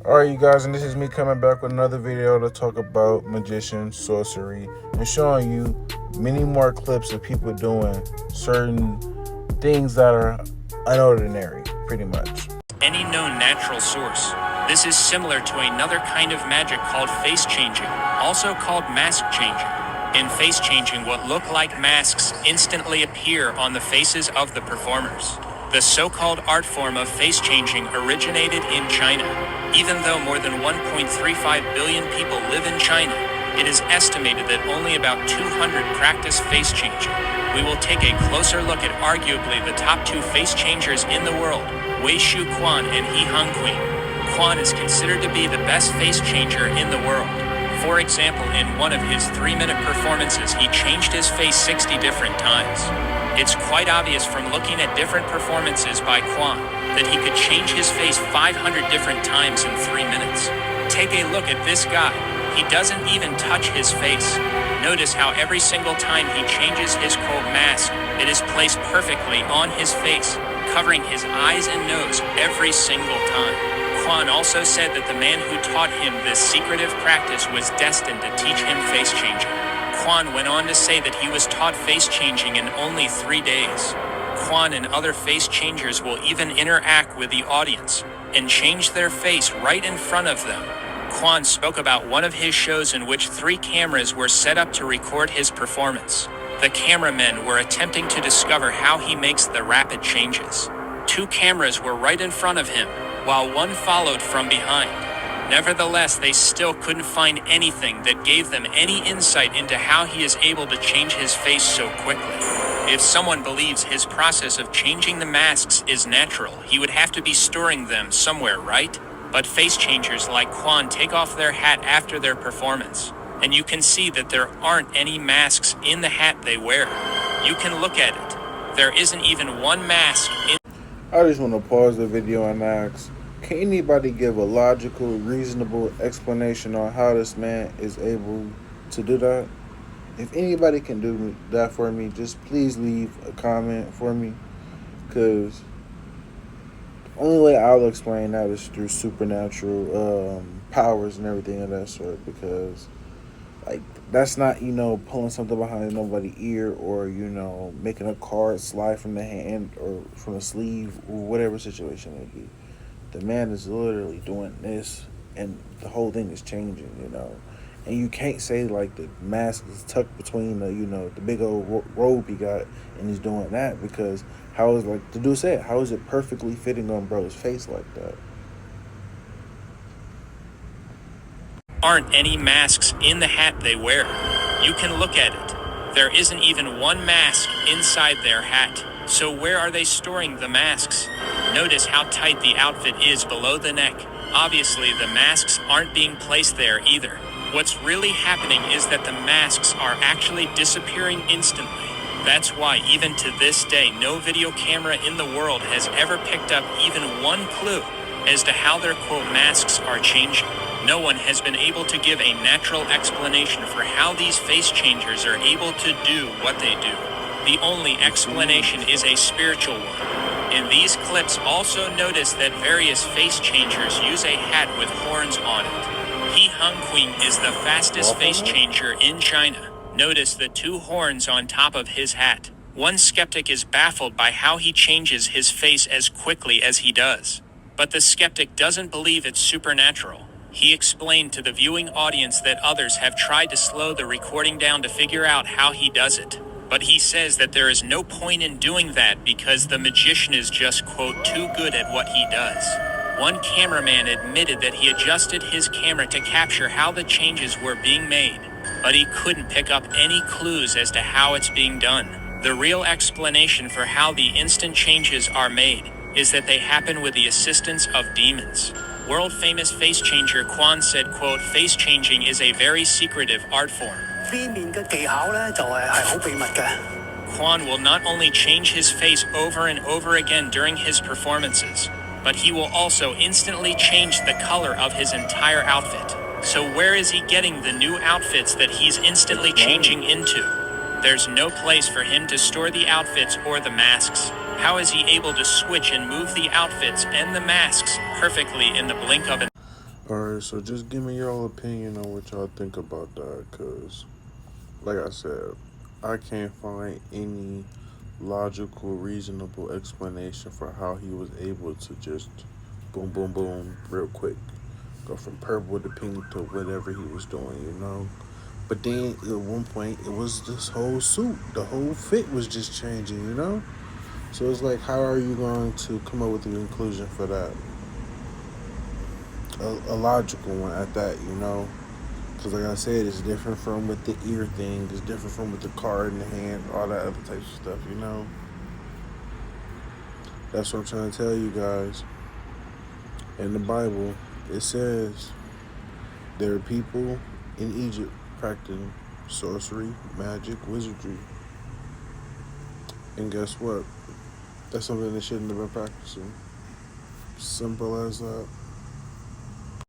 Alright, you guys, and this is me coming back with another video to talk about magician, sorcery, and showing you many more clips of people doing certain things that are unordinary, pretty much. Any known natural source. This is similar to another kind of magic called face changing, also called mask changing. In face changing, what look like masks instantly appear on the faces of the performers. The so-called art form of face changing originated in China. Even though more than 1.35 billion people live in China, it is estimated that only about 200 practice face changing. We will take a closer look at arguably the top two face changers in the world, Wei Shu Quan and He Hung Queen. Quan is considered to be the best face changer in the world. For example, in one of his 3-minute performances, he changed his face 60 different times. It's quite obvious from looking at different performances by Quan that he could change his face 500 different times in 3 minutes. Take a look at this guy. He doesn't even touch his face. Notice how every single time he changes his quote mask, it is placed perfectly on his face, covering his eyes and nose every single time. Quan also said that the man who taught him this secretive practice was destined to teach him face changing. Quan went on to say that he was taught face changing in only 3 days. Quan and other face changers will even interact with the audience and change their face right in front of them. Quan spoke about one of his shows in which 3 cameras were set up to record his performance. The cameramen were attempting to discover how he makes the rapid changes. 2 cameras were right in front of him, while one followed from behind. Nevertheless, they still couldn't find anything that gave them any insight into how he is able to change his face so quickly. If someone believes his process of changing the masks is natural, he would have to be storing them somewhere, right? But face changers like Quan take off their hat after their performance, and you can see that there aren't any masks in the hat they wear. You can look at it. There isn't even one mask in. I just want to pause the video and ask, can anybody give a logical, reasonable explanation on how this man is able to do that? If anybody can do that for me, just please leave a comment for me, because the only way I'll explain that is through supernatural powers and everything of that sort, because like that's not, pulling something behind nobody's ear, or, making a card slide from the hand or from the sleeve, or whatever situation it be. The man is literally doing this, and the whole thing is changing, And you can't say, like, the mask is tucked between the big old robe he got, and he's doing that, because how is, like the dude said, how is it perfectly fitting on bro's face like that? Aren't any masks in the hat they wear. You can look at it. There isn't even one mask inside their hat. So where are they storing the masks? Notice how tight the outfit is below the neck. Obviously, the masks aren't being placed there either. What's really happening is that the masks are actually disappearing instantly. That's why even to this day, no video camera in the world has ever picked up even one clue as to how their quote masks are changing. No one has been able to give a natural explanation for how these face changers are able to do what they do. The only explanation is a spiritual one. In these clips, also notice that various face changers use a hat with horns on it. He Hung Queen is the fastest face changer in China. Notice the 2 horns on top of his hat. One skeptic is baffled by how he changes his face as quickly as he does. But the skeptic doesn't believe it's supernatural. He explained to the viewing audience that others have tried to slow the recording down to figure out how he does it. But he says that there is no point in doing that because the magician is just, quote, too good at what he does. One cameraman admitted that he adjusted his camera to capture how the changes were being made, but he couldn't pick up any clues as to how it's being done. The real explanation for how the instant changes are made is that they happen with the assistance of demons. World-famous face changer Quan said, quote, face changing is a very secretive art form. Quan will not only change his face over and over again during his performances, but he will also instantly change the color of his entire outfit. So where is he getting the new outfits that he's instantly changing into? There's no place for him to store the outfits or the masks. How is he able to switch and move the outfits and the masks perfectly in the blink of an Alright, so just give me your opinion on what y'all think about that, because, like I said, I can't find any logical, reasonable explanation for how he was able to just boom, boom, boom, real quick. Go from purple to pink to whatever he was doing, you know? But then at one point, it was this whole suit. The whole fit was just changing, you know? So it's like, how are you going to come up with a conclusion for that? A logical one at that, you know? Because, like I said, it's different from with the ear thing, it's different from with the card in the hand, all that other types of stuff, you know? That's what I'm trying to tell you guys. In the Bible, it says there are people in Egypt practicing sorcery, magic, wizardry. And guess what? That's something they shouldn't have been practicing. Simple as that.